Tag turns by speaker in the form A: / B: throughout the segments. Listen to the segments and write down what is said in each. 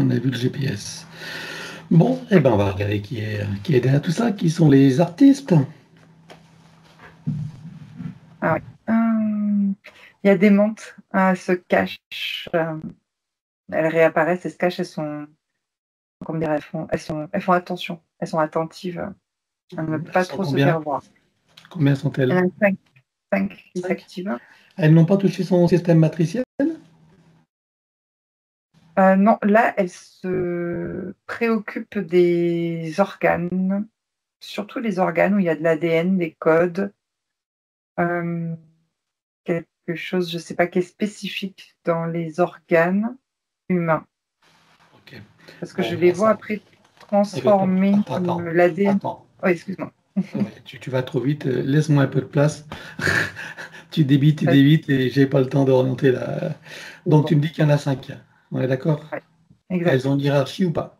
A: on a vu le GPS. Bon, eh ben, on va regarder qui est derrière tout ça, qui sont les artistes.
B: Ah oui. Il y a des menthes, elles se cachent, elles réapparaissent, elles se cachent, elles sont, comment dire, elles font attention, elles sont attentives à ne
A: Elles
B: pas
A: sont
B: trop se
A: combien?
B: faire voir.
A: Combien
B: Il y
A: sont-elles?
B: en a cinq qui
A: 5.
B: s'activent.
A: Elles n'ont pas touché son système matriciel?
B: Non, là, elles se préoccupent des organes, surtout les organes où il y a de l'ADN, des codes, euh, quelque chose, je ne sais pas, qui est spécifique dans les organes humains.
A: Ok.
B: Parce que
A: Bon,
B: je
A: on
B: les
A: verra
B: vois
A: ça.
B: après
A: Eh ben,
B: transformer l'ADN.
A: attends.
B: Oh, excuse-moi.
A: Ouais, tu vas trop vite. Laisse-moi un peu de place. Tu
B: Ça,
A: débites et j'ai pas le temps d'orienter là.
B: c'est
A: Donc, tu
B: bon.
A: me dis qu'il y en a 5. On est d'accord?
B: Ouais,
A: Elles
B: exact.
A: ont une hiérarchie ou pas?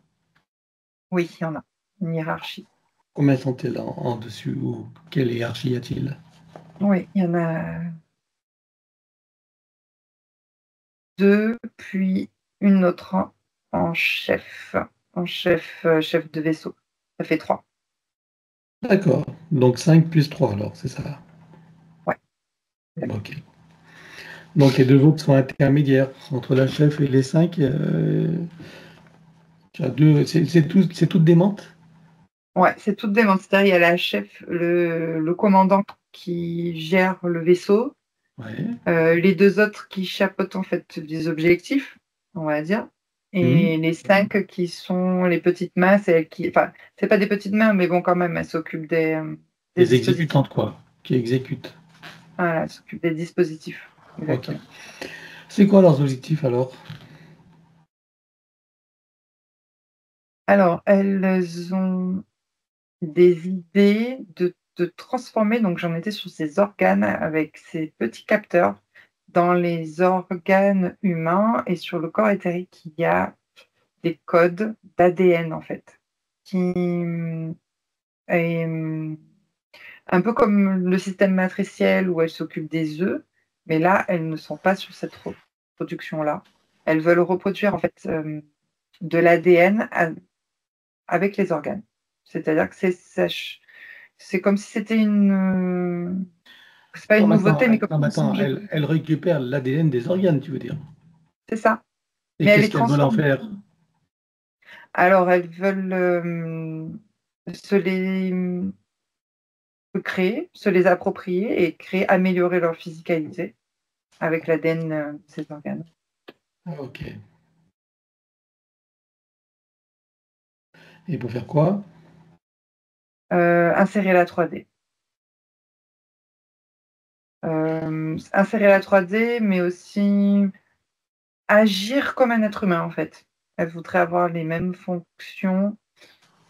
B: Oui, il y en a. Une hiérarchie.
A: Combien sont-elles en dessus ou quelle hiérarchie y a-t-il?
B: Oui, il y en a deux, puis une autre chef de vaisseau. Ça fait trois.
A: D'accord. Donc 5 plus 3 alors, c'est ça.
B: Ouais, exact.
A: Ok. Donc les deux autres sont intermédiaires entre la chef et les 5. Tu as deux, c'est toutes des menthes?
B: Ouais, c'est toutes des menthes. C'est-à-dire, il y a la chef, le commandant qui gère le vaisseau,
A: Ouais.
B: les deux autres qui chapeautent en fait des objectifs, on va dire,
A: Mhm.
B: et les cinq qui sont les petites mains, c'est elles qui, enfin, c'est pas des petites mains, mais bon, quand même, elles s'occupent des
A: Les
B: dispositifs.
A: exécutantes, quoi, qui exécutent.
B: Voilà, elles s'occupent des dispositifs,
A: Ok.
B: exactement.
A: C'est quoi leurs objectifs alors?
B: Alors, elles ont des idées de transformer, donc j'en étais sur ces organes avec ces petits capteurs dans les organes humains et sur le corps éthérique, il y a des codes d'ADN en fait, qui est un peu comme le système matriciel où elles s'occupent des œufs, mais là, elles ne sont pas sur cette reproduction-là. Elles veulent reproduire en fait de l'ADN avec les organes. C'est-à-dire que c'est sèche. C'est comme si c'était c'est pas une nouveauté, mais comme
A: Non, mais
B: si on
A: attends,
B: changeait.
A: elle récupère l'ADN des organes, tu veux dire.
B: C'est ça.
A: Et
B: Mais elle
A: qu'est-ce
B: les
A: qu'elles veulent en
B: transforme.
A: faire?
B: Alors, elles veulent se les créer, se les approprier et créer, améliorer leur physicalité avec l'ADN de ces organes.
A: Ah, ok. Et pour faire quoi?
B: Insérer la 3D. Insérer la 3D, mais aussi agir comme un être humain, en fait. Elle voudrait avoir les mêmes fonctions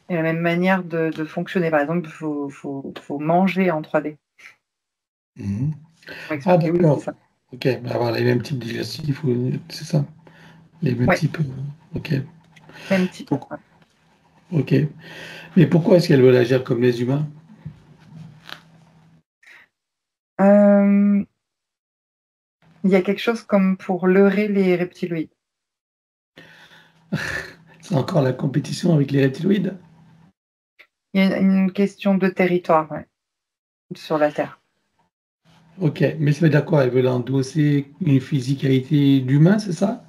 B: et la même manière de fonctionner. Par exemple, faut manger en 3D.
A: Mhm.
B: On m'a
A: Ah,
B: expliqué, oui, c'est
A: d'accord.
B: ça.
A: Ok, mais avoir les mêmes types digestifs, c'est ça? Les mêmes
B: Ouais,
A: types. Ok.
B: même type.
A: Pour-
B: Ouais.
A: ok. Mais pourquoi est-ce qu'elles veulent agir comme les humains?
B: Il y a quelque chose comme pour leurrer les reptiloïdes.
A: C'est encore la compétition avec les reptiloïdes?
B: Il y a une question de territoire, ouais, sur la Terre.
A: Ok, mais ça veut dire quoi? Elles veulent endosser une physicalité d'humain, c'est ça?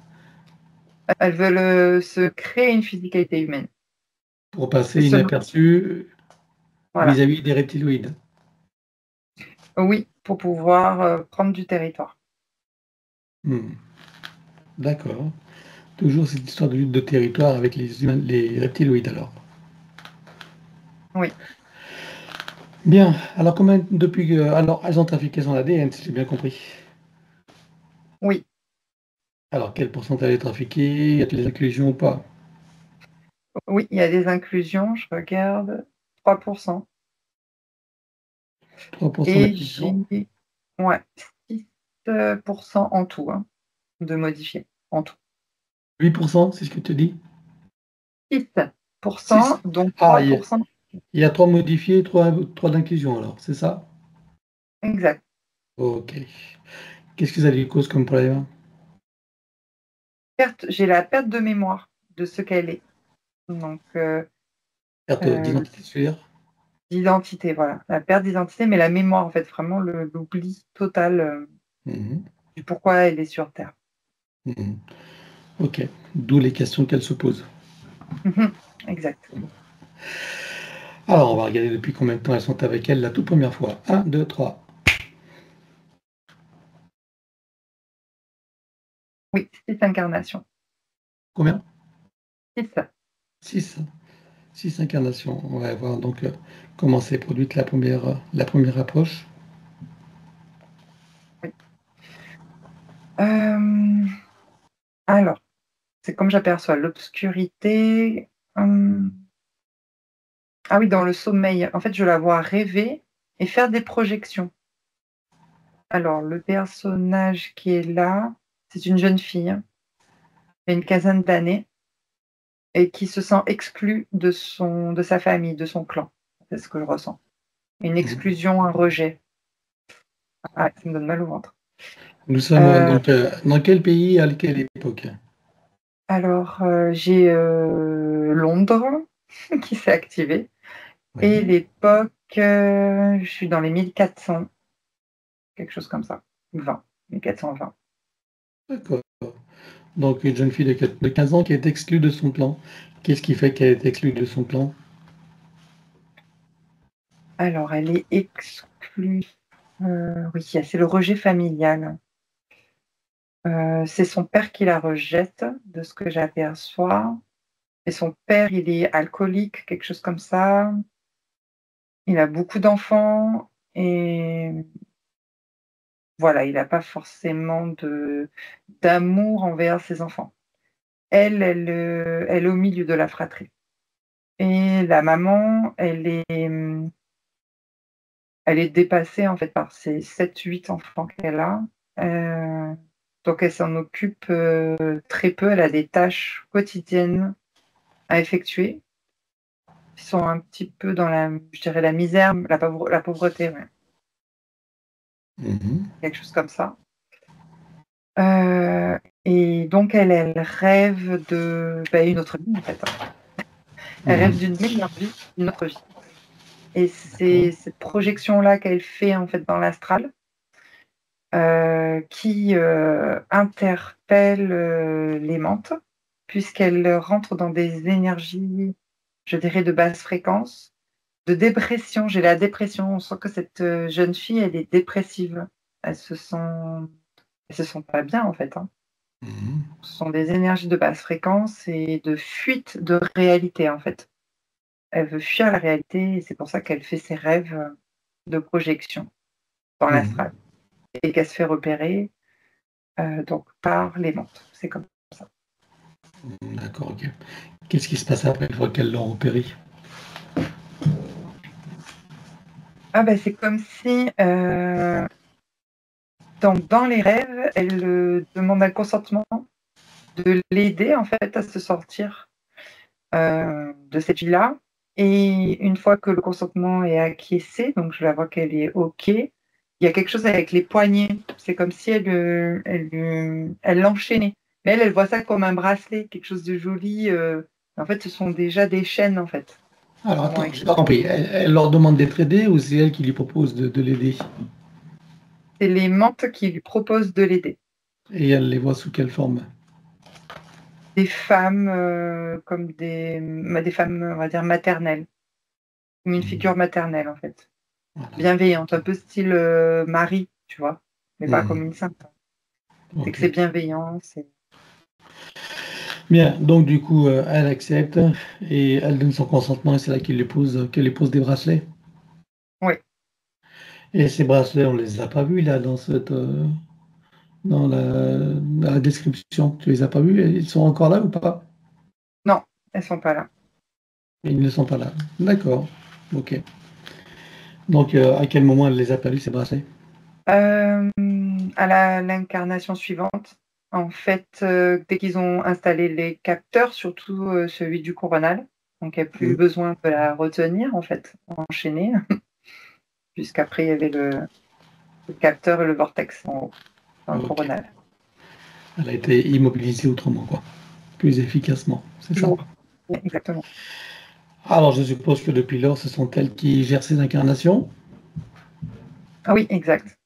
B: Elles veulent se créer une physicalité humaine.
A: Pour passer
B: Se-
A: inaperçu
B: Voilà.
A: vis-à-vis des reptiloïdes.
B: Oui, pour pouvoir prendre du territoire.
A: Hmm, d'accord. Toujours cette histoire de lutte de territoire avec les humains, les reptiloïdes alors.
B: Oui,
A: Bien, alors depuis que... Alors, elles ont trafiqué son ADN, si j'ai bien compris.
B: oui,
A: Alors, quel pourcentage est trafiqué? Y a-t-il des inclusions ou pas?
B: oui, il y a des inclusions, je regarde, 3%.
A: 3%
B: Et
A: d'inclusion.
B: j'ai ouais, 6% en tout, hein, de modifiés, en tout.
A: 8%, c'est ce que tu dis?
B: 6%,
A: 6.
B: donc
A: Ah,
B: 3%.
A: il y a 3 modifiés, 3 d'inclusion alors, c'est ça?
B: Exact.
A: Ok. Qu'est-ce que ça lui cause comme problème?
B: J'ai la perte de mémoire. de ce qu'elle est. Donc,
A: Perte d'identité, tu veux dire?
B: d'identité, voilà. La perte d'identité, mais la mémoire, en fait, vraiment l'oubli total
A: Mmh.
B: du pourquoi elle est sur Terre.
A: Mmh. OK. D'où les questions qu'elle se pose.
B: Exact.
A: Alors, on va regarder depuis combien de temps elles sont avec elle la toute première fois. 1, 2, 3.
B: Oui, 6 incarnations.
A: Combien?
B: 6.
A: 6. 6 incarnations. On va voir donc comment s'est produite la première approche.
B: Oui. Alors, c'est comme j'aperçois l'obscurité. Ah oui, dans le sommeil. En fait, je la vois rêver et faire des projections. Alors, le personnage qui est là, c'est une jeune fille, qui a une quinzaine d'années et qui se sent exclue de sa famille, de son clan. C'est ce que je ressens. Une
A: Mmh.
B: exclusion, un rejet. Ah, ça me donne mal au ventre.
A: Nous sommes
B: Euh,
A: donc dans quel pays, à quelle époque?
B: alors, j'ai Londres qui s'est activé et
A: Oui,
B: l'époque, je suis dans les 1400, quelque chose comme ça, 20, 1420.
A: d'accord. Donc une jeune fille de 15 ans qui est exclue de son clan. Qu'est-ce qui fait qu'elle est exclue de son clan?
B: Alors, elle est exclue, oui, c'est le rejet familial. C'est son père qui la rejette, de ce que j'aperçois, et son père, il est alcoolique, quelque chose comme ça. Il a beaucoup d'enfants et voilà, il n'a pas forcément d'amour envers ses enfants. Elle est au milieu de la fratrie et la maman, elle est dépassée, en fait, par ses 7, 8 enfants qu'elle a, donc elle s'en occupe, très peu. Elle a des tâches quotidiennes à effectuer, qui sont un petit peu dans je dirais la misère, la pauvreté, ouais,
A: Mmh.
B: quelque chose comme ça. Heu et donc elle rêve une autre vie, en fait, hein. Elle rêve
A: Mmh.
B: d'une meilleure vie, d'une autre vie et
A: D'accord.
B: c'est cette projection-là qu'elle fait, en fait, dans l'astral, qui, interpelle, les mantes, puisqu'elle rentre dans des énergies, je dirais, de basse fréquence, de dépression. J'ai la dépression. On sent que cette, jeune fille, elle est dépressive. Elle se sent elle se sent pas bien, en fait, hein.
A: Mmh.
B: Ce sont des énergies de basse fréquence et de fuite de réalité, en fait. Elle veut fuir la réalité et c'est pour ça qu'elle fait ses rêves, de projection dans
A: Mmh.
B: l'astral et qu'elle se fait repérer, donc par les mantes. C'est comme ça.
A: D'accord, OK. Qu'est-ce qui se passe après une fois qu'elles l'ont repéré?
B: Ah ben c'est comme si, dans les rêves, elle, demande un consentement de l'aider, en fait, à se sortir, de cette vie-là et une fois que le consentement est acquiescé, donc je la vois qu'elle est OK, il y a quelque chose avec les poignets. C'est comme si elle l'enchaînait. Mais elle voit ça comme un bracelet, quelque chose de joli, en fait, ce sont déjà des chaînes, en fait,
A: Alors
B: qui vont
A: attends,
B: avec
A: j'ai
B: les
A: pas compris. Elle leur demande d'être aidée ou c'est elle qui lui propose de l'aider?
B: c'est les mantes qui lui proposent de l'aider.
A: Et elle les voit sous quelle forme?
B: Des femmes, comme des femmes, on va dire maternelles, comme une
A: Mmh.
B: figure maternelle, en fait.
A: Voilà.
B: Bienveillante, un peu style, Marie, tu vois? Mais pas comme
A: Mmh.
B: une sainte. C'est que c'est
A: OK.
B: bienveillant, c'est
A: Bien, donc du coup, elle accepte et elle donne son consentement et c'est là qu'il lui pose des bracelets?
B: oui.
A: Et ces bracelets, on les a pas vus là dans la description. Tu les as pas vus? Ils sont encore là ou pas?
B: Non, elles sont pas là.
A: Ils ne sont pas là. D'accord, OK. Donc, à quel moment elle les a perdus ces bracelets?
B: À l'incarnation suivante, en fait, dès qu'ils ont installé les capteurs, surtout, celui du coronal, donc il y a plus
A: Mmh.
B: besoin de la retenir, en fait, enchaînée, puisqu'après il y avait le capteur et le vortex en haut, dans le
A: OK.
B: coronal.
A: Elle a été immobilisée autrement, quoi. plus efficacement, c'est ça?
B: Oui, exactement.
A: Alors, je suppose que depuis lors, ce sont elles qui gèrent ces incarnations?
B: Ah oui, exact.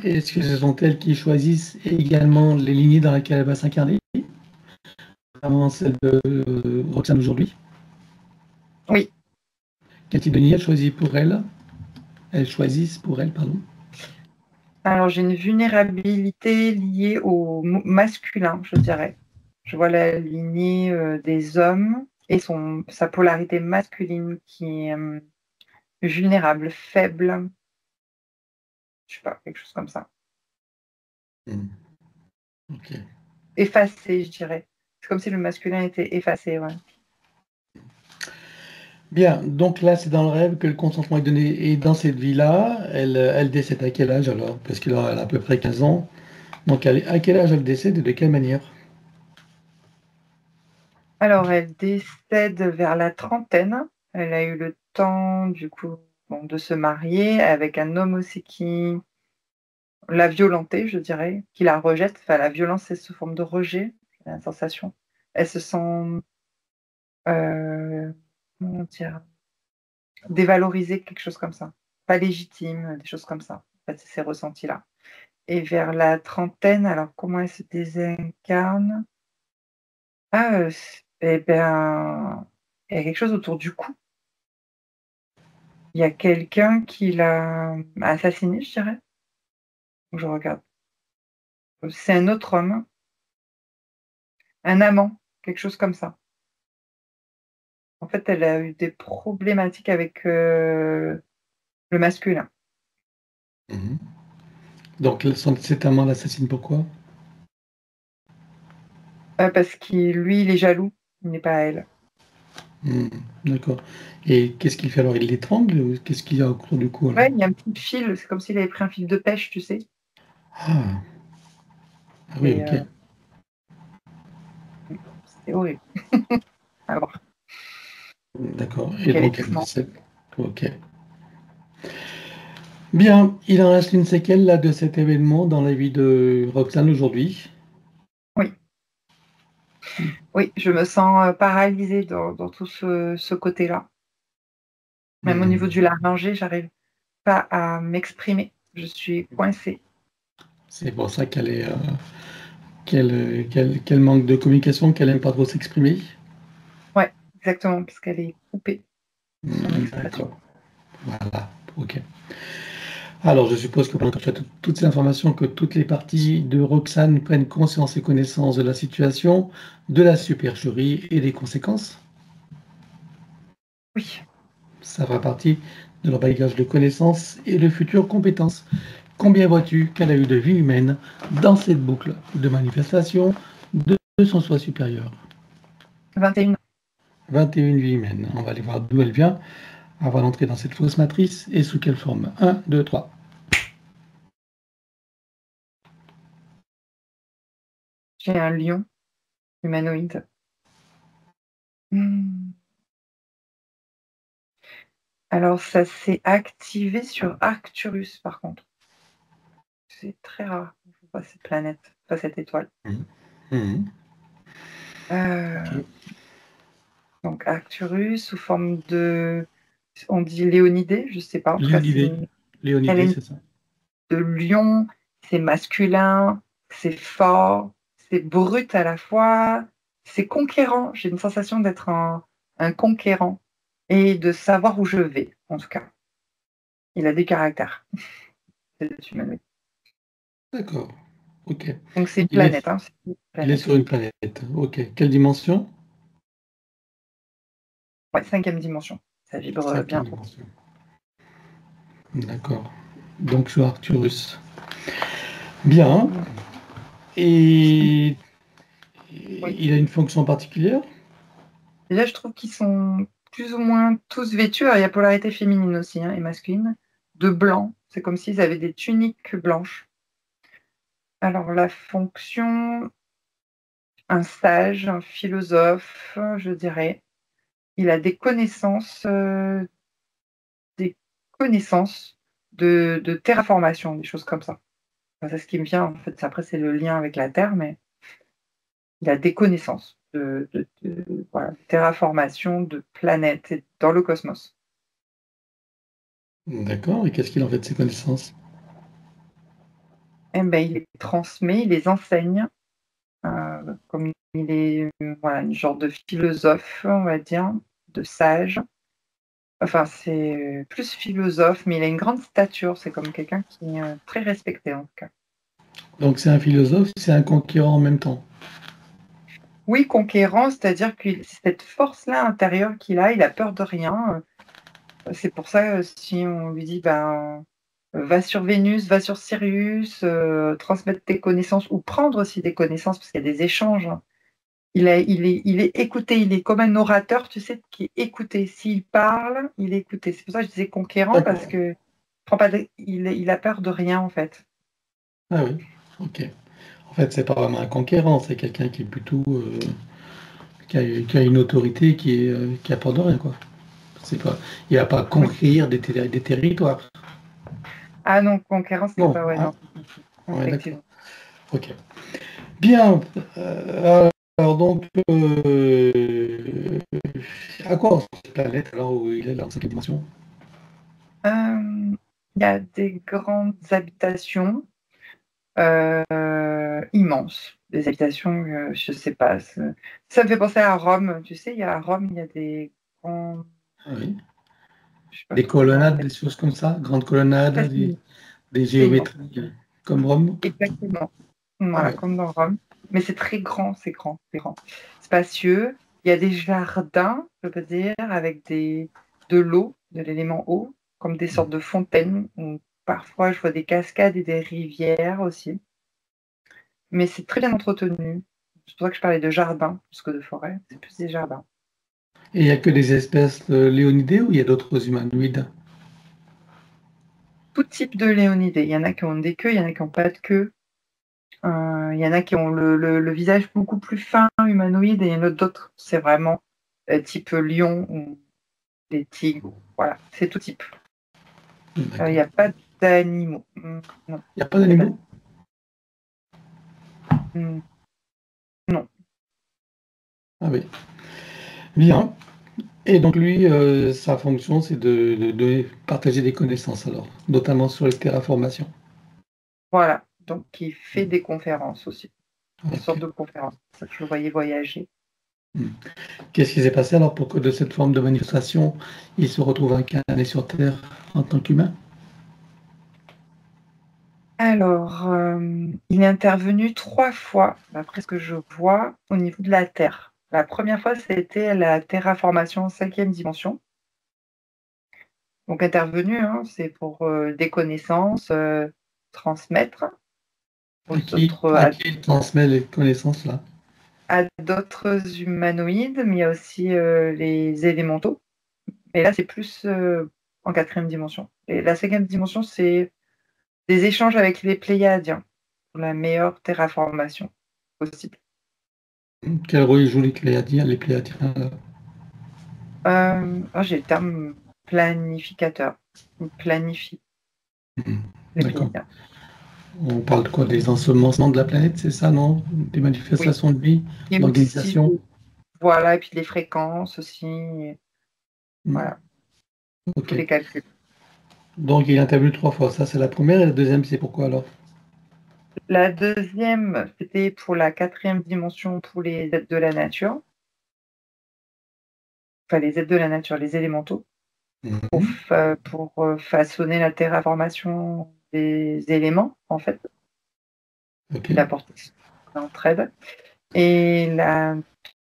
A: Est-ce que ce sont elles qui choisissent également les lignées dans lesquelles elle va s'incarner? Notamment celle de Roxane aujourd'hui?
B: Oui.
A: Quel type de lignée elles choisissent pour elle? Elles choisissent pour elle, pardon.
B: Alors, j'ai une vulnérabilité liée au masculin, je dirais. Je vois la lignée des hommes et sa polarité masculine qui est vulnérable, faible, je sais pas, quelque chose comme ça.
A: Ok.
B: Effacé, je dirais. C'est comme si le masculin était effacé, ouais.
A: Bien, donc là, c'est dans le rêve que le consentement est donné. Et dans cette vie-là, elle décède à quel âge alors? Parce qu'elle a à peu près 15 ans. Donc, à quel âge elle décède et de quelle manière?
B: Alors, elle décède vers la trentaine. Elle a eu le temps, du coup, bon, de se marier avec un homme aussi qui l'a violentée, je dirais, qui la rejette. Enfin, la violence, c'est sous forme de rejet, j'ai la sensation. Elle se sent, comment dire, dévalorisée, quelque chose comme ça. Pas légitime, des choses comme ça. En fait, c'est ces ressentis-là. Et vers la trentaine, alors comment elle se désincarne? Ah, et ben, il y a quelque chose autour du cou. Il y a quelqu'un qui l'a assassiné, je dirais. Je regarde. C'est un autre homme, un amant, quelque chose comme ça. En fait, elle a eu des problématiques avec, le masculin.
A: Mhm. Donc, cet amant l'assassine pourquoi?
B: Parce qu'il lui, il est jaloux, il n'est pas à elle.
A: Hmm, d'accord. Et qu'est-ce qu'il fait alors? Il l'étrangle ou qu'est-ce qu'il y a autour du cou alors?
B: Ouais, il y a un petit fil, c'est comme s'il avait pris un fil de pêche, tu sais?
A: Ah, ah oui,
B: Et
A: ok.
B: c'est horrible à voir.
A: D'accord. Et
B: Donc elle est
A: donc, elle
B: décemment.
A: décède. Ok. Bien, il en reste une séquelle là de cet événement dans la vie de Roxane aujourd'hui.
B: Oui, oui, je me sens, paralysée dans tout ce côté-là. Même au niveau
A: Hmm.
B: du laryngé, j'arrive pas à m'exprimer. Je suis coincée.
A: C'est pour ça qu'elle manque de communication, qu'elle n'aime pas trop s'exprimer.
B: Ouais, exactement, parce qu'elle est coupée, son expression.
A: D'accord. Voilà. Ok. Alors, je suppose que pendant que tu as toutes ces informations, que toutes les parties de Roxane prennent conscience et connaissance de la situation, de la supercherie et des conséquences.
B: Oui,
A: Ça fera partie de leur bagage de connaissances et de futures compétences. Combien vois-tu qu'elle a eu de vie humaine dans cette boucle de manifestation de son soi supérieur?
B: 21.
A: 21 vies humaines. On va aller voir d'où elle vient avant d'entrer dans cette fausse matrice et sous quelle forme. 1, 2, 3.
B: J'ai un lion humanoïde. Mmh. Alors ça s'est activé sur Arcturus par contre. C'est très rare, je vois cette planète, enfin cette étoile.
A: Mhm. Mhm.
B: Heu,
A: Ok.
B: donc Arcturus sous forme de on dit Léonidé, je sais pas, en tout cas c'est
A: Léonidé.
B: une elle est
A: Léonidé,
B: une
A: c'est ça.
B: de lion, c'est masculin, c'est fort, c'est brut à la fois, c'est conquérant. J'ai une sensation d'être un conquérant et de savoir où je vais, en tout cas. Il a du caractère, cet humanoïde.
A: D'accord. Ok.
B: Donc c'est une
A: Il est,
B: planète, hein, c'est une
A: il est
B: planète,
A: sur
B: ouais.
A: une planète. Ok. Quelle dimension?
B: Ouais, 5e dimension. Ça vibre, bien
A: Cinquième
B: haut.
A: dimension. D'accord. Donc sur Arcturus. Bien.
B: Mmh,
A: Et
B: oui.
A: il a une fonction particulière?
B: Déjà, je trouve qu'ils sont plus ou moins tous vêtus, alors il y a polarité féminine aussi, hein, et masculine, de blanc. C'est comme s'ils avaient des tuniques blanches. Alors la fonction, un sage, un philosophe, je dirais. Il a des connaissances de terraformation, des choses comme ça. Enfin, c'est ce qui me vient en fait, après c'est le lien avec la terre, mais Il a des connaissances voilà, terraformation de planètes dans le cosmos.
A: D'accord. Et qu'est-ce qu'il en fait de ces connaissances?
B: Eh ben, il les transmet, il les enseigne, comme il est voilà, une genre de philosophe, on va dire, de sage. Enfin, c'est plus philosophe, mais il a une grande stature. C'est comme quelqu'un qui est très respecté, en tout cas.
A: Donc c'est un philosophe, c'est un conquérant en même temps.
B: Oui, conquérant, c'est-à-dire que cette force-là intérieure qu'il a, il a peur de rien. C'est pour ça, si on lui dit, ben, va sur Vénus, va sur Sirius, transmettre tes connaissances ou prendre aussi des connaissances, parce qu'il y a des échanges, hein. Il est écouté, il est comme un orateur, tu sais, qui est écouté. S'il parle, il est écouté. C'est pour ça que je disais conquérant, parce
A: D'accord.
B: que prend pas il a peur de rien, en fait.
A: Ah oui. Ok. En fait, c'est pas vraiment un conquérant, c'est quelqu'un qui est plutôt qui a une autorité qui a peur de rien, quoi. C'est pas, il va pas
B: Oui.
A: conquérir des territoires.
B: Ah non, conquérant, c'est
A: Non,
B: pas, ouais,
A: hein?
B: non,
A: Ouais, d'accord.
B: effectivement.
A: Ok. Bien. Alors donc, à quoi ressemble cette planète alors où il est là, dans cette dimension?
B: Il y a des grandes habitations, immenses. Des habitations, je sais pas, ça me fait penser à Rome. Tu sais, à Rome, il y a des grands,
A: Ah oui.
B: je sais pas
A: Des
B: trop comment
A: colonnades,
B: appeler
A: des choses comme ça, grandes
B: ça.
A: colonnades, des
B: C'est immense,
A: géométries comme Rome.
B: exactement.
A: Ah
B: Voilà,
A: oui.
B: comme dans Rome. Mais c'est très grand, c'est grand, c'est grand. Spacieux. Il y a des jardins, je peux dire, avec de l'eau, de l'élément eau, comme des sortes de fontaines, où parfois je vois des cascades et des rivières aussi. Mais c'est très bien entretenu. C'est pour ça que je parlais de jardin plus que de forêt. C'est plus des jardins.
A: Et il n'y a que des espèces léonidées ou il y a d'autres humanoïdes?
B: Tout type de léonidés. Il y en a qui ont des queues, il y en a qui n'ont pas de queue. Il y en a qui ont le visage beaucoup plus fin, humanoïde, et il y en a d'autres, c'est vraiment type lion ou des tigres. Voilà, c'est tout type. Il n'y
A: D'accord.
B: a pas d'animaux. Non,
A: Il n'y a pas
B: il n'y a pas
A: d'animaux?
B: non.
A: Ah oui. Bien. Et donc lui, sa fonction, c'est de partager des connaissances alors, notamment sur les terraformations.
B: Voilà. Donc, il fait des conférences aussi. Des
A: Ok.
B: sortes de conférences. C'est pour ça que je le voyais voyager.
A: Hmm. Qu'est-ce qui s'est passé alors pour que de cette forme de manifestation, il se retrouve incarné sur Terre en tant qu'humain?
B: Alors, il est intervenu 3 fois, d'après ce que je vois, au niveau de la Terre. La première fois, c'était la terraformation 5e dimension. Donc intervenu, hein, c'est pour, des connaissances, transmettre aux autres
A: À qui il transmet les connaissances là?
B: à d'autres humanoïdes, mais il y a aussi, les élémentaux. Et là, c'est plus, en 4e dimension. Et la 5e dimension, c'est des échanges avec les Pléiadiens pour la meilleure terraformation possible.
A: Quel rôle jouent les Pléiadiens là?
B: J'ai le terme planificateur. Ils planifient
A: Hmm.
B: les
A: D'accord.
B: Pléiadiens.
A: On parle de quoi? Des ensemencements de la planète, c'est ça, non? Des
B: Oui,
A: manifestations de vie,
B: et aussi
A: d'organisation?
B: voilà, et puis les fréquences aussi, et
A: Hmm.
B: voilà,
A: Ok.
B: tous les calculs.
A: Donc il intervient 3 fois. Ça, c'est la première. Et la deuxième, c'est pourquoi alors?
B: La deuxième, c'était pour la 4e dimension pour les êtres de la nature, enfin les êtres de la nature, les élémentaux,
A: Mhm.
B: pour, façonner la terraformation des éléments, en fait.
A: Ok.
B: Il apporte l'entraide. Et la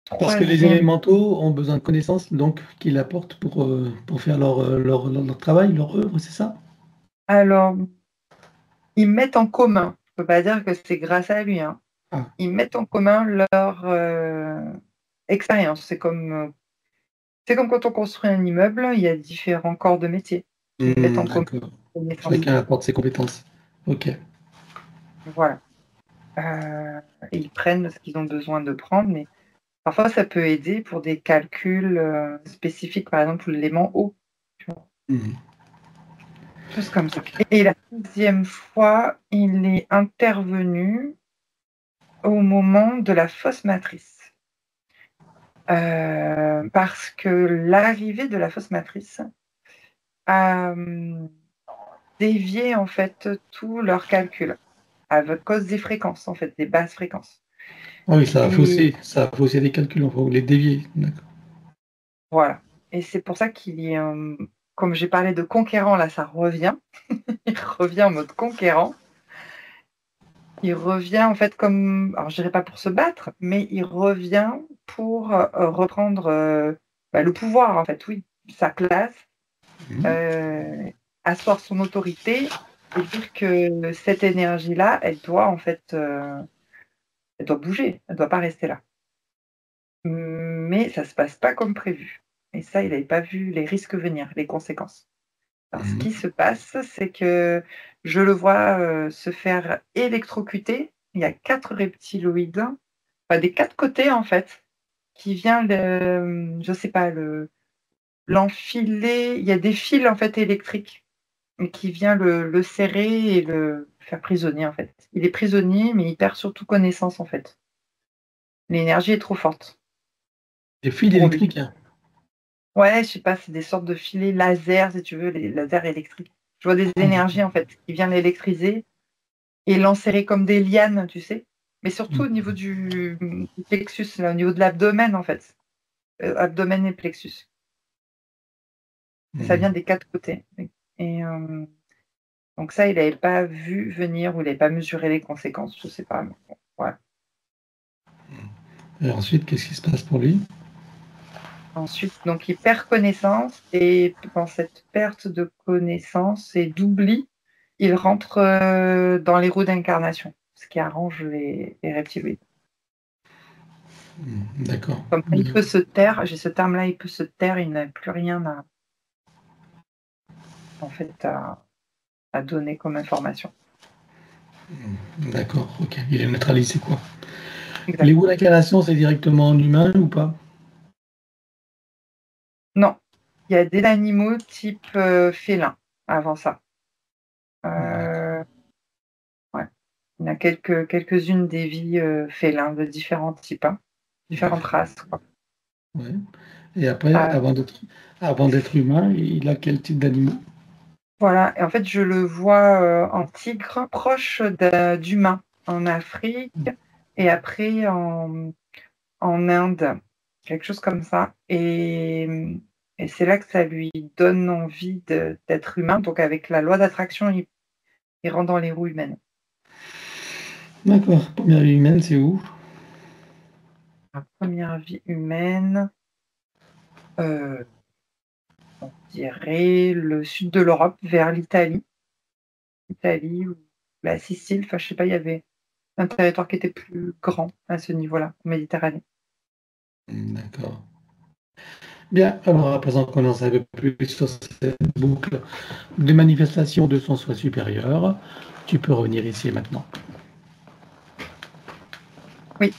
A: Parce que les
B: 3e,
A: élémentaux ont besoin de connaissances, donc qu'ils apportent pour faire leur travail, leur œuvre, c'est ça?
B: alors, ils mettent en commun, je peux pas dire que c'est grâce à lui, hein.
A: Ah,
B: Ils mettent en commun leur, expérience. C'est comme quand on construit un immeuble, il y a différents corps de métier qui mettent en commun
A: d'accord.
B: les connaissances.
A: Chacun apporte ses compétences. Ok.
B: Voilà, et ils prennent ce qu'ils ont besoin de prendre, mais parfois ça peut aider pour des calculs, spécifiques, par exemple pour l'élément eau, tu vois?
A: Mhm.
B: Choses comme ça.
A: Ok.
B: Et la 6e fois, il est intervenu, au moment de la fausse matrice. Parce que l'arrivée de la fausse matrice a dévié en fait tous leurs calculs à cause des fréquences, en fait, des basses fréquences.
A: Ah oui, ça
B: Et
A: a faussé les calculs, enfin, ou les dévier. D'accord.
B: voilà. Et c'est pour ça qu'il y a, comme j'ai parlé de conquérant, là, ça revient. Il revient en mode conquérant. Il revient en fait comme, alors je dirais pas pour se battre, mais il revient pour reprendre le pouvoir, en fait, oui, sa place,
A: Mhm.
B: asseoir son autorité et dire que cette énergie-là, elle doit en fait, elle doit bouger, elle doit pas rester là. Mais ça se passe pas comme prévu. Et ça, il n'avait pas vu les risques venir, les conséquences. Alors, ce qui
A: Mhm.
B: se passe, c'est que je le vois se faire électrocuter. Il y a 4 reptiloïdes, enfin, des 4 côtés en fait, qui vient je sais pas, l'enfiler. Il y a des fils en fait électriques, mais qui vient le serrer et le faire prisonnier en fait. Il est prisonnier, mais il perd surtout connaissance en fait. L'énergie est trop forte
A: Des fils
B: pour lui.
A: électriques, hein.
B: Ouais, je sais pas, c'est des sortes de filets laser, si tu veux, les lasers électriques. Je vois des
A: Ah,
B: énergies en fait qui viennent l'électriser et l'enserrer comme des lianes, tu sais. Mais surtout au niveau du plexus, là, au niveau de l'abdomen en fait. Abdomen et plexus. Ça vient
A: mhm.
B: des 4 côtés. Et donc ça, il n'avait pas vu venir ou il n'avait pas mesuré les conséquences, je sais pas. Mais bon, voilà.
A: Et ensuite, qu'est-ce qui se passe pour lui?
B: Ensuite, donc il perd connaissance et dans cette perte de connaissance et d'oubli, il rentre dans les roues d'incarnation, ce qui arrange les reptiloïdes.
A: D'accord.
B: Comme ça, il peut se taire, j'ai ce terme-là, il peut se taire, il n'a plus rien en fait, à donner comme information.
A: D'accord, ok. Il est neutralisé, quoi. Les goûts
B: Exactement.
A: d'incarnation, c'est directement en humain ou pas?
B: Non, il y a des animaux type félin avant ça.
A: D'accord.
B: Euh, ouais. Il y a quelques-unes des vies félins de différents types, hein, différentes races, quoi.
A: Ouais. Et après,
B: Euh,
A: avant d'être humain, il a quel type d'animaux?
B: voilà, et en fait, je le vois en tigre, proche d'humains, en Afrique, et après en Inde, quelque chose comme ça. Et c'est là que ça lui donne envie d'être humain. Donc, avec la loi d'attraction, il rentre dans les roues humaines.
A: D'accord. Première vie humaine, c'est où?
B: La première vie humaine, euh, on dirait le sud de l'Europe, vers l'Italie ou la Sicile. Enfin, je sais pas, il y avait un territoire qui était plus grand à ce niveau-là, en Méditerranée.
A: D'accord. Bien, alors à présent qu'on en sait un peu plus sur cette boucle de manifestation de son soi supérieur, tu peux revenir ici et maintenant.
B: Oui,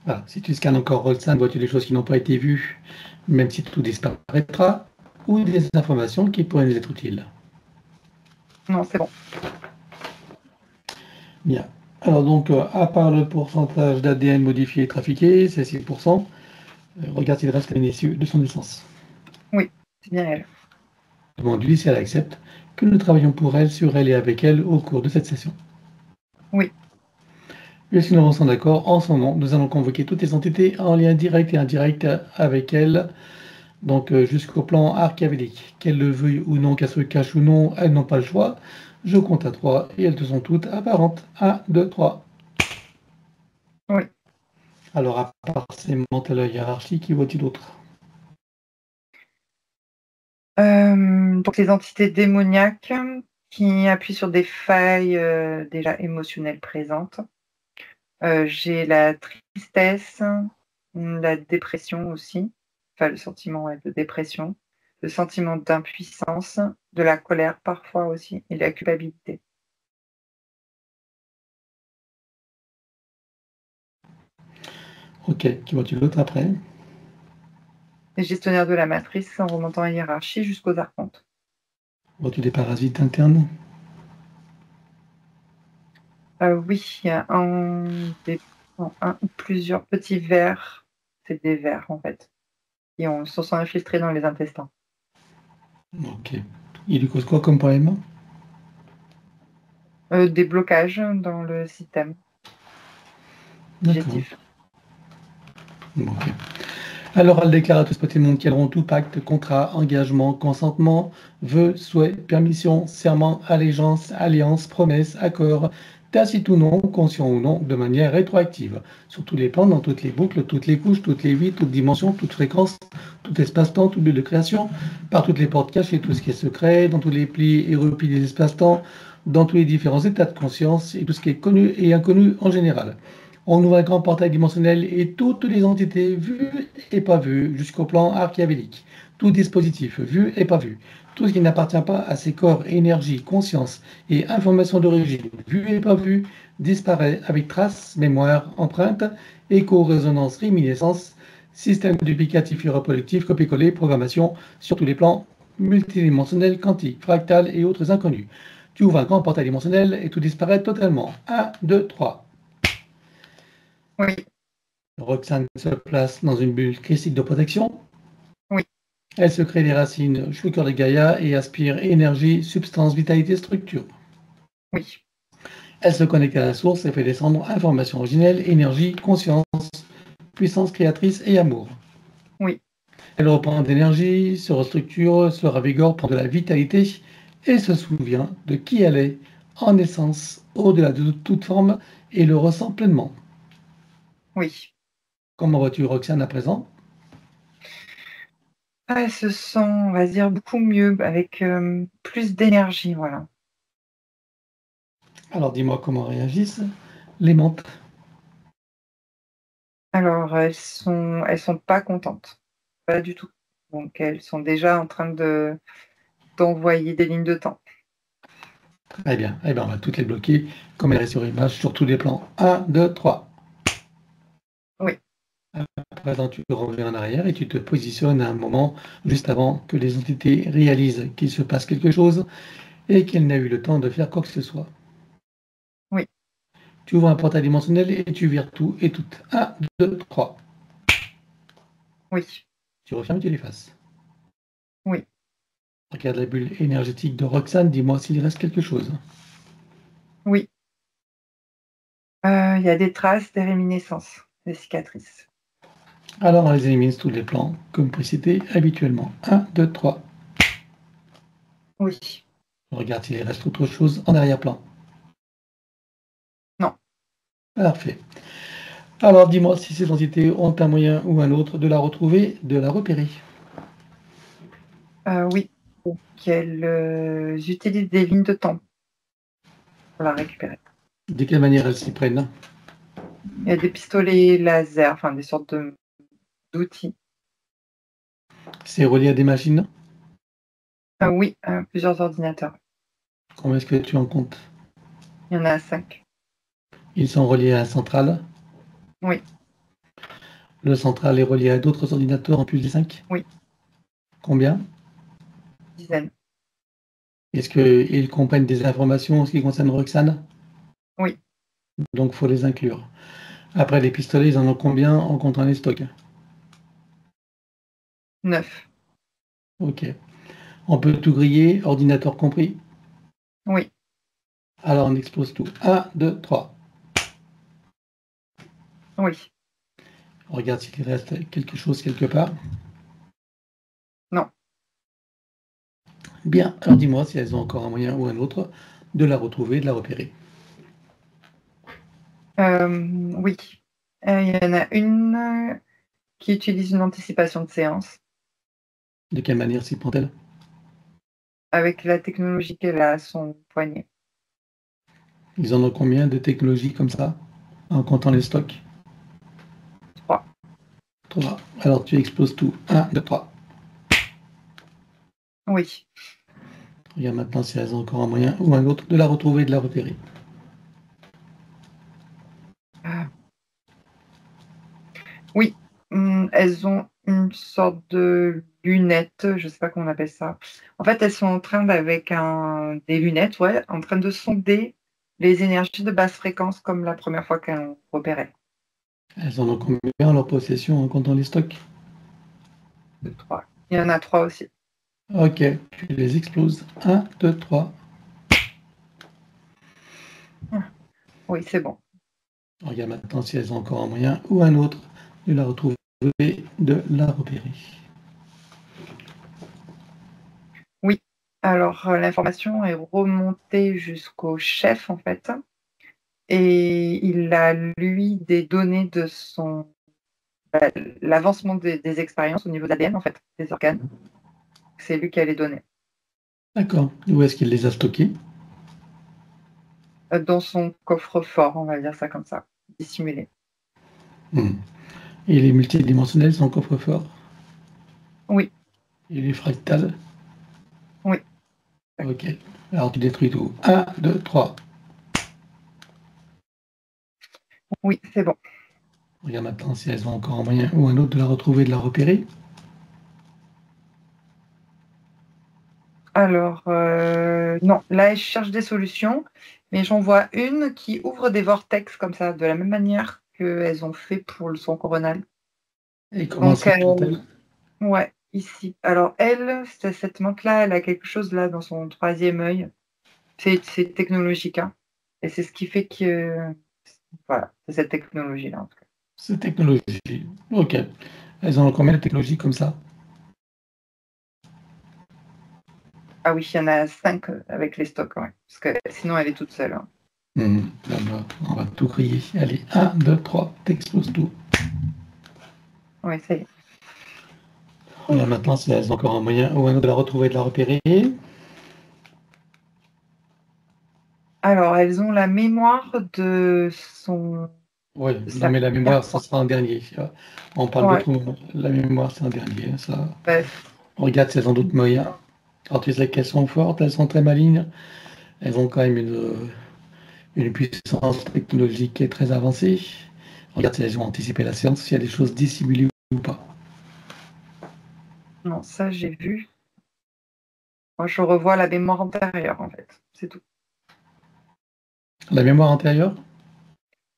A: Voilà. Si tu scannes encore Roxane, vois-tu des choses qui n'ont pas été vues, même si tout disparaîtra, ou des informations qui pourraient nous être utiles.
B: non, c'est bon.
A: Bien. Alors donc, à part le pourcentage d'ADN modifié et trafiqué, c'est 6%, regarde s'il reste une issue de son essence.
B: Oui, c'est bien elle.
A: Demande-lui si elle accepte que nous travaillons pour elle, sur elle et avec elle au cours de cette session.
B: Oui,
A: Et si nous en sommes d'accord, en son nom, nous allons convoquer toutes les entités en lien direct et indirect avec elle, donc jusqu'au plan archéologique. Qu'elles le veuillent ou non, qu'elles se cachent ou non, elles n'ont pas le choix. Je compte à 3 et elles te sont toutes apparentes. 1, 2, 3.
B: oui.
A: Alors, à part ces mentales hiérarchiques, qui vois-tu d'autre?
B: Donc les entités démoniaques qui appuient sur des failles déjà émotionnelles présentes. J'ai la tristesse, la dépression aussi, enfin le sentiment ouais, de dépression, le sentiment d'impuissance, de la colère parfois aussi et la culpabilité.
A: Ok, qui vois-tu d'autre après?
B: Les gestionnaires de la matrice en remontant la hiérarchie jusqu'aux archontes.
A: Vois-tu des parasites internes?
B: Oui, il y a un ou plusieurs petits vers, c'est des vers en fait, qui se sont infiltrés dans les intestins.
A: Ok. Il lui cause quoi comme problème?
B: Des blocages dans le système
A: D'accord.
B: digestif.
A: Ok. Alors, elle déclare à tout spotter monde qu'elle rompt tout pacte, contrat, engagement, consentement, vœux, souhaits, permission, serment, allégeance, alliance, promesse, accord, tacite ou non, conscient ou non, de manière rétroactive, sur tous les plans, dans toutes les boucles, toutes les couches, toutes les vies, toutes dimensions, toutes fréquences, tout espace-temps, tout lieu de création, par toutes les portes cachées, tout ce qui est secret, dans tous les plis et replis des espaces-temps, dans tous les différents états de conscience et tout ce qui est connu et inconnu en général. On ouvre un grand portail dimensionnel et toutes les entités vues et pas vues jusqu'au plan archiavélique. Tout dispositif vu et pas vu. Tout ce qui n'appartient pas à ces corps, énergie, conscience et information d'origine, vu et pas vu, disparaît avec traces, mémoire, empreinte, écho, résonance, réminiscence, système duplicatif et reproductif, copier-coller, programmation sur tous les plans multidimensionnels, quantiques, fractales et autres inconnus. Tu ouvres un grand portail dimensionnel et tout disparaît totalement. 1, 2, 3.
B: Oui,
A: Roxane se place dans une bulle christique de protection.
B: oui,
A: Elle se crée des racines sous le cœur de Gaïa et aspire énergie, substance, vitalité, structure.
B: oui,
A: Elle se connecte à la source et fait descendre information originelle, énergie, conscience, puissance créatrice et amour.
B: oui,
A: Elle reprend d'énergie, se restructure, se ravigore pour de la vitalité et se souvient de qui elle est en essence, au-delà de toute forme, et le ressent pleinement.
B: oui.
A: Comment vois-tu Roxane à présent?
B: Elle se sent, on va dire, beaucoup mieux, avec plus d'énergie, voilà.
A: Alors dis-moi comment réagissent les menthes.
B: Alors, elles sont pas contentes, pas du tout. Donc, elles sont déjà en train d'envoyer des lignes de temps.
A: Très bien. Eh bien, on va toutes les bloquer comme elles restent sur image sur tous les plans. 1, 2, 3.
B: Oui,
A: À présent, tu reviens en arrière et tu te positionnes à un moment juste avant que les entités réalisent qu'il se passe quelque chose et qu'elles n'aient eu le temps de faire quoi que ce soit.
B: oui,
A: Tu ouvres un portail dimensionnel et tu vires tout et toutes. 1, 2, 3.
B: oui,
A: Tu refermes et tu l'effaces.
B: oui.
A: Regarde la bulle énergétique de Roxane, dis-moi s'il reste quelque chose.
B: Oui, il y a des traces, des réminiscences, des cicatrices.
A: Alors, on les élimine sur tous les plans, comme précité habituellement. 1, 2, 3.
B: Oui,
A: Regarde s'il reste autre chose en arrière-plan.
B: non,
A: Parfait. Alors dis-moi si ces entités ont un moyen ou un autre de la retrouver, de la repérer.
B: oui. Donc elles utilisent des lignes de temps pour la récupérer.
A: De quelle manière elles s'y prennent?
B: Il y a des pistolets laser, enfin des sortes d'outils.
A: C'est relié à des machines?
B: Ah oui, plusieurs ordinateurs.
A: Combien est-ce que tu en comptes?
B: Il y en a 5.
A: Ils sont reliés à un central.
B: Oui,
A: Le central est relié à d'autres ordinateurs en plus des 5.
B: oui,
A: Combien?
B: dizaines.
A: Est-ce qu'ils comprennent des informations en ce qui concerne Roxane?
B: Oui,
A: Donc il faut les inclure. Après les pistolets, ils en ont combien en comptant les stocks?
B: 9.
A: Ok. On peut tout griller, ordinateur compris.
B: Oui,
A: Alors on explose tout. 1, 2, 3.
B: oui,
A: On regarde s'il reste quelque chose quelque part.
B: non.
A: Bien, alors dis-moi si elles ont encore un moyen ou un autre de la retrouver, de la repérer.
B: Oui. Il y en a une qui utilise une anticipation de séance
A: De quelle manière s'y prend-elle?
B: avec la technologie qu'elle a à son poignet.
A: Ils en ont combien de technologies comme ça, en comptant les stocks?
B: 3.
A: 3. Alors tu exploses tout. 1, 2, 3.
B: Oui.
A: Regarde maintenant si elles ont encore un moyen ou un autre de la retrouver et de la repérer.
B: Ah, oui. Elles ont une sorte de lunette, je sais pas comment on appelle ça. En fait, elles sont en train avec des lunettes, ouais, en train de sonder Les énergies de basse fréquence, comme la première fois qu'elles repérait.
A: Elles en ont combien en leur possession en comptant les stocks?
B: 3. Il y en a 3 aussi.
A: Ok, tu les exploses. 1, 2, 3.
B: Oui, c'est bon.
A: Regarde maintenant si elles ont encore un moyen ou un autre de la retrouver, de la repérer.
B: Oui. Alors, l'information est remontée jusqu'au chef, en fait. Et il a, lui, des données de l'avancement des expériences au niveau de l'ADN, en fait, des organes. C'est lui qui a les données.
A: D'accord. Où est-ce qu'il les a stockés?
B: Dans son coffre-fort, on va dire ça comme ça, dissimulé.
A: Et les multidimensionnels sont coffre-fort?
B: Oui,
A: Et les fractales?
B: oui,
A: Ok. Alors tu détruis tout. 1, 2, 3.
B: oui, c'est bon.
A: Regarde maintenant si elles ont encore un moyen ou un autre de la retrouver, de la repérer.
B: Alors, non, là, je cherche des solutions, mais j'en vois une qui ouvre des vortex comme ça, de la même manière qu'elles ont fait pour le son coronal.
A: Et comment
B: Donc,
A: s'appelle-t-elle?
B: ouais, ici. Alors, elle, cette menthe-là, elle a quelque chose là dans son troisième œil. C'est technologique, hein. Et c'est ce qui fait que, voilà, c'est cette technologie-là, en tout cas.
A: C'est technologie. Ok. Elles ont combien de technologies comme ça?
B: Ah oui, il y en a 5 avec les stocks, ouais. Parce que sinon, elle est toute seule, hein.
A: Là-bas, on va tout griller. Allez, 1, 2, 3. T'exploses tout.
B: Ouais, ça y est.
A: Regarde maintenant si elles ont encore un moyen ou un autre de la retrouver, de la repérer.
B: Alors, elles ont la mémoire de
A: Oui, non
B: sa
A: mais la mémoire,
B: carte.
A: ça sera en dernier. On parle
B: Ouais,
A: d'autres moments. La mémoire, c'est en dernier. Ça.
B: bah,
A: Regarde si elles ont d'autres moyens. Alors tu sais qu'elles sont fortes, elles sont très malignes. Elles ont quand même une puissance technologique qui est très avancée. Regarde si elles ont anticipé la séance, s'il y a des choses dissimulées ou pas.
B: non, ça, j'ai vu. Moi, je revois la mémoire antérieure, en fait. C'est tout.
A: La mémoire antérieure?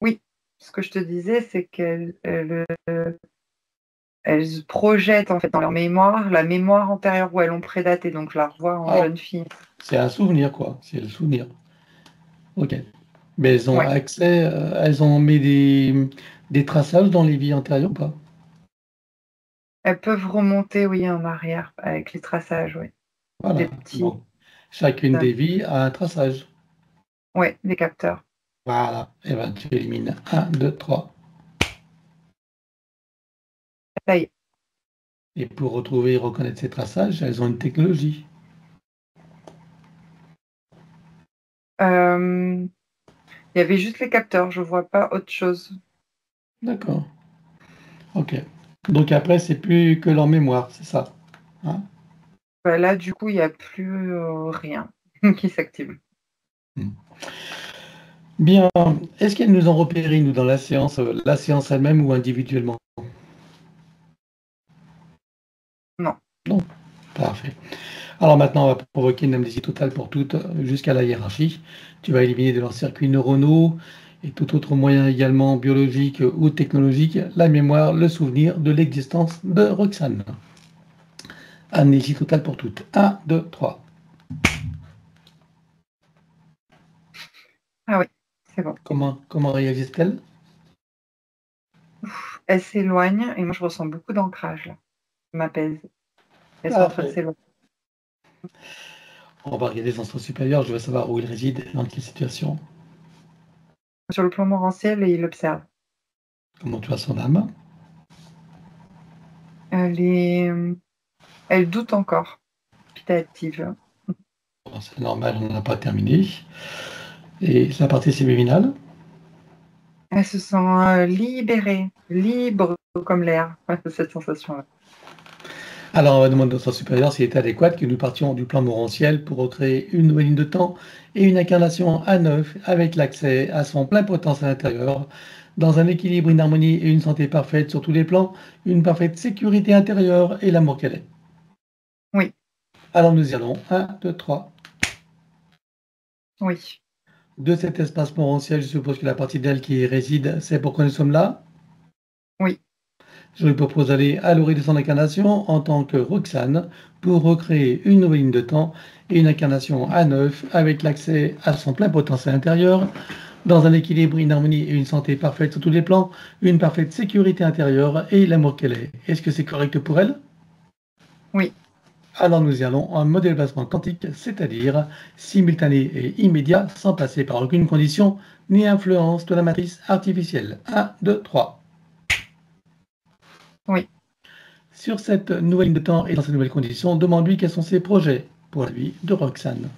B: Oui, ce que je te disais, c'est elles projettent, en fait, dans leur mémoire, la mémoire antérieure où elles ont prédaté. Donc, je la revois en
A: Ah,
B: jeune fille.
A: c'est un souvenir, quoi. C'est le souvenir. Ok. Mais elles ont
B: Ouais.
A: accès, elles ont mis des traçages dans les vies antérieures ou pas?
B: Elles peuvent remonter, oui, en arrière avec les traçages, oui. Des
A: Voilà.
B: petits,
A: Donc, chacune des vies a un traçage.
B: ouais, des capteurs.
A: Voilà. Et ben, tu élimines 1, 2, 3.
B: Ça y est.
A: Et pour retrouver et reconnaître ces traçages, elles ont une technologie.
B: Il y avait juste les capteurs, je vois pas autre chose.
A: D'accord. Ok. Donc après, c'est plus que leur mémoire, c'est ça. Hein.
B: Bah, là, du coup, il n'y a plus rien qui s'active.
A: Hmm. Bien. Est-ce qu'elles nous ont repéré, nous, dans la séance elle-même ou individuellement?
B: Non.
A: Non. Parfait. Alors maintenant, on va provoquer une amnésie totale pour toutes jusqu'à la hiérarchie. Tu vas éliminer de leurs circuits neuronaux et tout autre moyen également biologique ou technologique, la mémoire, le souvenir de l'existence de Roxane. Amnésie totale pour toutes. 1, 2, 3.
B: Ah oui, c'est bon.
A: Comment réagissent-elles?
B: Elle s'éloigne et moi, je ressens beaucoup d'ancrage là. Je m'apaise. Elles sont en train de
A: Parfait.
B: s'éloigner.
A: On va regarder les instances supérieures, je veux savoir où ils résident, dans quelle situation.
B: Sur le plan morantiel et il observe.
A: Comment tu vois son âme?
B: Elle est, elle doute encore, dubitative.
A: Bon, c'est normal, on n'a pas terminé. Et la partie subliminale?
B: Elle se sent libérée, libre comme l'air. Cette sensation-là.
A: Alors, on va demander au sens supérieur s'il est adéquat que nous partions du plan morantiel pour recréer une nouvelle ligne de temps et une incarnation à neuf avec l'accès à son plein potentiel intérieur, dans un équilibre, une harmonie et une santé parfaite sur tous les plans, une parfaite sécurité intérieure et l'amour qu'elle est.
B: Oui,
A: Alors nous y allons. 1, 2, 3.
B: oui.
A: De cet espace potentiel, je suppose que la partie d'elle qui y réside, c'est pourquoi nous sommes là.
B: Oui.
A: Je lui propose d'aller à l'origine de son incarnation en tant que Roxane pour recréer une nouvelle ligne de temps et une incarnation à neuf avec l'accès à son plein potentiel intérieur, dans un équilibre, une harmonie et une santé parfaite sur tous les plans, une parfaite sécurité intérieure et l'amour qu'elle est. Est-ce que c'est correct pour elle?
B: Oui.
A: Alors nous y allons en mode déplacement quantique, c'est-à-dire simultané et immédiat, sans passer par aucune condition ni influence de la matrice artificielle. 1, 2, 3.
B: Oui.
A: Sur cette nouvelle ligne de temps et dans ces nouvelles conditions, demande-lui quels sont ses projets pour la vie de Roxane.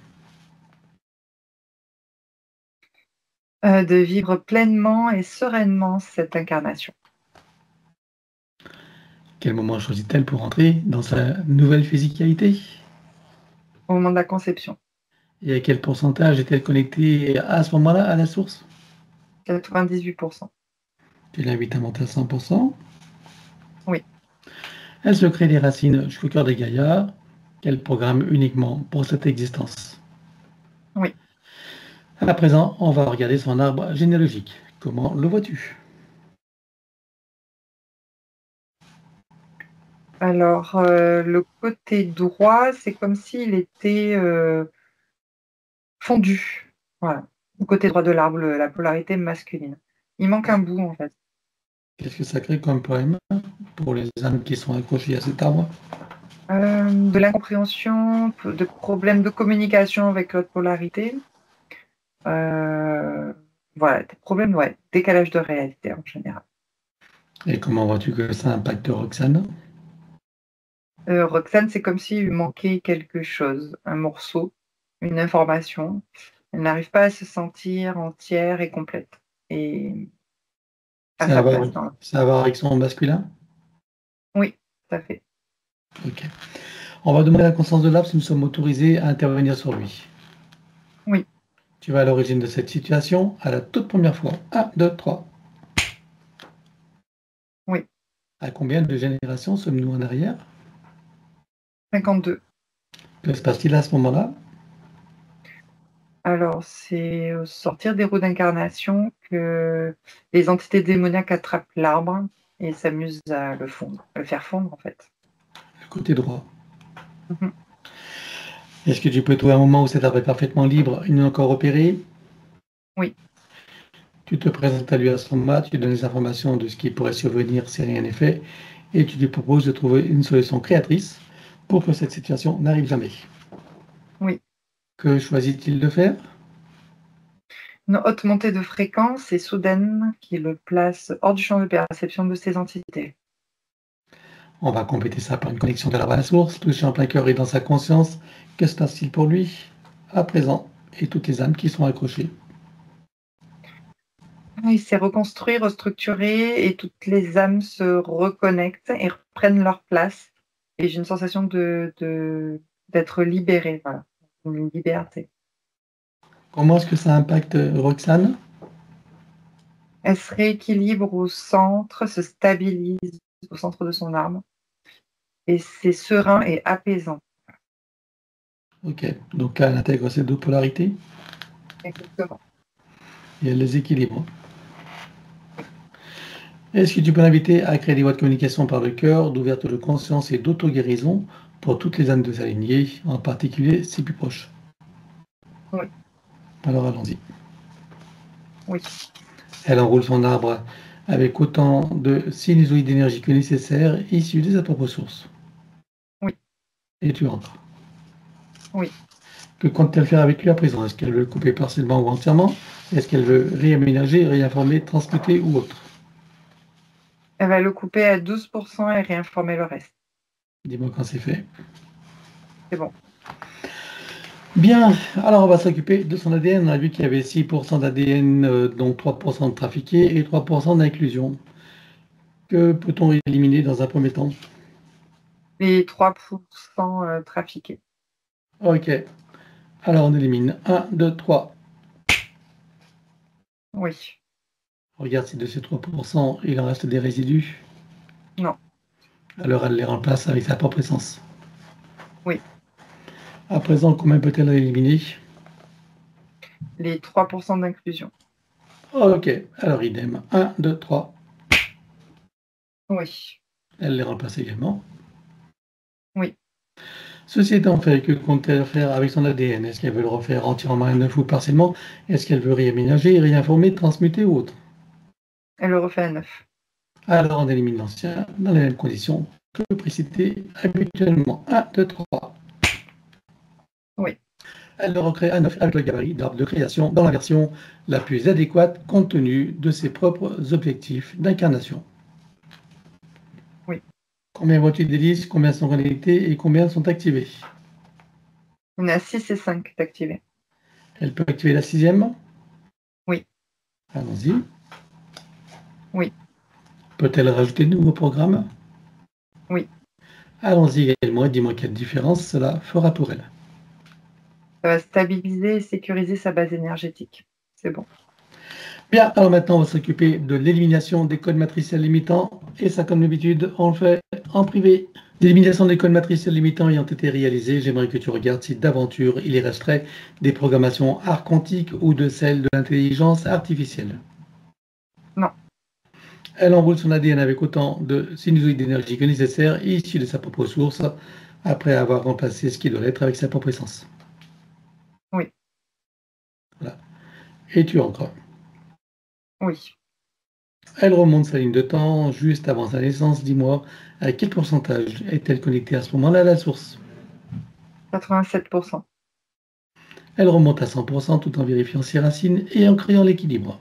B: De vivre pleinement et sereinement cette incarnation.
A: Quel moment choisit-elle pour entrer dans sa nouvelle physicalité?
B: Au moment de la conception.
A: Et à quel pourcentage est-elle connectée à ce moment-là à la source?
B: 98%.
A: Tu l'invites à monter à 100%.
B: Oui.
A: Elle se crée des racines jusqu'au cœur des gaillards, qu'elle programme uniquement pour cette existence.
B: Oui.
A: À présent, on va regarder son arbre généalogique. Comment le vois-tu?
B: Alors, le côté droit, c'est comme s'il était fondu. Voilà. Le côté droit de l'arbre, la polarité masculine. Il manque un bout, en fait.
A: Qu'est-ce que ça crée comme poème pour les âmes qui sont accrochées à cet arbre?
B: De l'incompréhension, de problèmes de communication avec l'autre polarité. Voilà, des problèmes, ouais, décalage de réalité en général.
A: Et comment vois-tu que ça impacte Roxane?
B: Roxane, c'est comme s'il lui manquait quelque chose, un morceau, une information. Elle n'arrive pas à se sentir entière et complète et à
A: Ça
B: sa
A: va,
B: place dans le.
A: ça va avec son masculin?
B: Oui, tout à fait.
A: Ok. On va demander la conscience de l'arbre si nous sommes autorisés à intervenir sur lui.
B: Oui.
A: Tu vas à l'origine de cette situation à la toute première fois. 1, 2, 3.
B: Oui.
A: À combien de générations sommes-nous en arrière?
B: 52.
A: Que se passe-t-il à ce moment-là?
B: Alors, c'est au sortir des roues d'incarnation que les entités démoniaques attrapent l'arbre et s'amusent à le fondre, à le faire fondre en fait.
A: Le côté droit.
B: Mmh.
A: Est-ce que tu peux trouver un moment où cet arbre est parfaitement libre, il n'est encore opéré?
B: Oui.
A: Tu te présentes à lui à ce moment-là, tu lui donnes les informations de ce qui pourrait survenir si rien n'est fait, et tu lui proposes de trouver une solution créatrice pour que cette situation n'arrive jamais.
B: Oui.
A: Que choisit-il de faire?
B: Une haute montée de fréquence et soudaine qui le place hors du champ de perception de ces entités.
A: On va compléter ça par une connexion de l'arbre à la source, touché en plein cœur et dans sa conscience. Que se passe-t-il pour lui à présent et toutes les âmes qui sont accrochées?
B: Il s'est reconstruit, restructuré et toutes les âmes se reconnectent et reprennent leur place et j'ai une sensation d'être libérée, voilà, une liberté.
A: Comment est-ce que ça impacte Roxane?
B: Elle se rééquilibre au centre, se stabilise au centre de son arbre et c'est serein et apaisant.
A: Ok, donc elle intègre ces deux polarités
B: Exactement.
A: et elle les équilibre.
B: Oui.
A: Est-ce que tu peux l'inviter à créer des voies de communication par le cœur, d'ouverture de conscience et d'auto-guérison pour toutes les âmes de sa lignée, en particulier ses plus proches?
B: Oui,
A: Alors allons-y.
B: oui,
A: Elle enroule son arbre avec autant de sinusoïdes d'énergie que nécessaire, issus de sa propre source.
B: oui,
A: Et tu entres.
B: oui.
A: Que compte-t-elle faire avec lui à présent? Est-ce qu'elle veut le couper partiellement ou entièrement? Est-ce qu'elle veut réaménager, réinformer, transmuter ou autre?
B: Elle va le couper à 12% et réinformer le reste.
A: Dis-moi quand c'est fait.
B: C'est bon.
A: Bien, alors on va s'occuper de son ADN. On a vu qu'il y avait 6% d'ADN, dont 3% de trafiqué et 3% d'inclusion. Que peut-on éliminer dans un premier temps?
B: Les 3% trafiqués.
A: Ok, alors on élimine. 1, 2, 3.
B: Oui.
A: Regarde si de ces 3%, il en reste des résidus.
B: Non.
A: Alors elle les remplace avec sa propre essence.
B: Oui.
A: À présent, combien peut-elle éliminer?
B: les 3% d'inclusion.
A: Ok, alors idem. 1, 2, 3.
B: Oui.
A: Elle les remplace également.
B: Oui.
A: Ceci étant fait, que compte-t-elle faire avec son ADN? Est-ce qu'elle veut le refaire entièrement à neuf ou partiellement? Est-ce qu'elle veut réaménager, réinformer, transmuter ou autre?
B: Elle le refait à 9.
A: Alors on élimine l'ancien dans les mêmes conditions que précité habituellement. 1, 2, 3.
B: Oui.
A: Elle le recrée à neuf avec le gabarit d'arbre de création dans la version la plus adéquate compte tenu de ses propres objectifs d'incarnation.
B: Oui.
A: Combien vois-tu des listes? Combien sont connectés et combien sont activés?
B: On a 6 et 5 d'activés.
A: Elle peut activer la 6e?
B: Oui.
A: Allons-y.
B: Oui.
A: Peut-elle rajouter de nouveaux programmes?
B: Oui.
A: Allons-y également et dis-moi quelle différence cela fera pour elle.
B: Ça va stabiliser et sécuriser sa base énergétique. C'est bon.
A: Bien, alors maintenant on va s'occuper de l'élimination des codes matriciels limitants et ça comme d'habitude on le fait en privé. L'élimination des codes matriciels limitants ayant été réalisée, j'aimerais que tu regardes si d'aventure il y resterait des programmations archontiques ou de celles de l'intelligence artificielle.
B: Non.
A: Elle enroule son ADN avec autant de sinusoïdes d'énergie que nécessaire, issus de sa propre source, après avoir remplacé ce qui doit l'être avec sa propre essence.
B: Oui.
A: Voilà. Et tu ancres.
B: Oui.
A: Elle remonte sa ligne de temps juste avant sa naissance. Dis-moi, à quel pourcentage est-elle connectée à ce moment-là à la source?
B: 87%.
A: Elle remonte à 100% tout en vérifiant ses racines et en créant l'équilibre.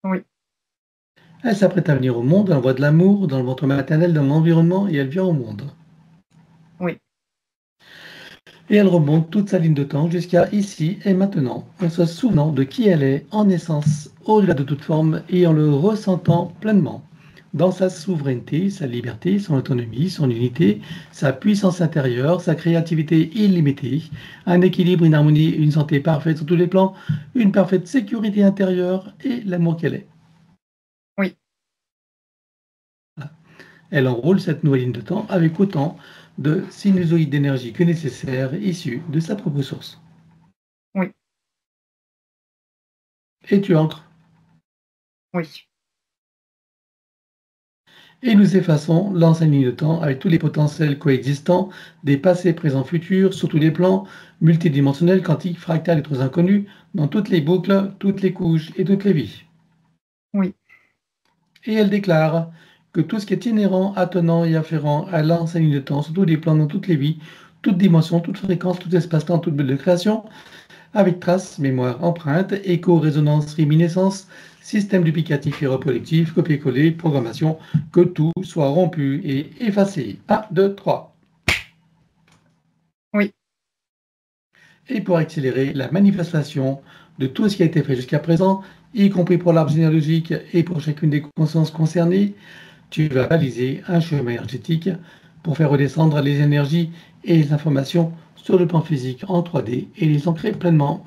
B: Oui.
A: Elle s'apprête à venir au monde, elle envoie de l'amour dans le ventre maternel, dans l'environnement et elle vient au monde.
B: Oui.
A: Et elle remonte toute sa ligne de temps jusqu'à ici et maintenant, en se souvenant de qui elle est en essence, au-delà de toute forme, et en le ressentant pleinement, dans sa souveraineté, sa liberté, son autonomie, son unité, sa puissance intérieure, sa créativité illimitée, un équilibre, une harmonie, une santé parfaite sur tous les plans, une parfaite sécurité intérieure et l'amour qu'elle est.
B: Oui.
A: Elle enroule cette nouvelle ligne de temps avec autant de sinusoïdes d'énergie que nécessaire issus de sa propre source.
B: Oui.
A: Et tu ancres.
B: Oui.
A: Et nous effaçons l'ancienne ligne de temps avec tous les potentiels coexistants des passés, présents, futurs, sur tous les plans, multidimensionnels, quantiques, fractales et trop inconnus, dans toutes les boucles, toutes les couches et toutes les vies.
B: Oui.
A: Et elle déclare que tout ce qui est inhérent, attenant et afférent à l'ancienne ligne de temps, sur tous les plans, dans toutes les vies, toutes dimensions, toutes fréquences, tout espace-temps, toute bulle de création, avec traces, mémoire, empreinte, écho, résonance, réminiscence, système duplicatif et reproductif, copier-coller, programmation, que tout soit rompu et effacé. 1, 2, 3.
B: Oui.
A: Et pour accélérer la manifestation de tout ce qui a été fait jusqu'à présent, y compris pour l'arbre généalogique et pour chacune des consciences concernées, tu vas baliser un chemin énergétique pour faire redescendre les énergies et les informations sur le plan physique en 3D et les ancrer pleinement.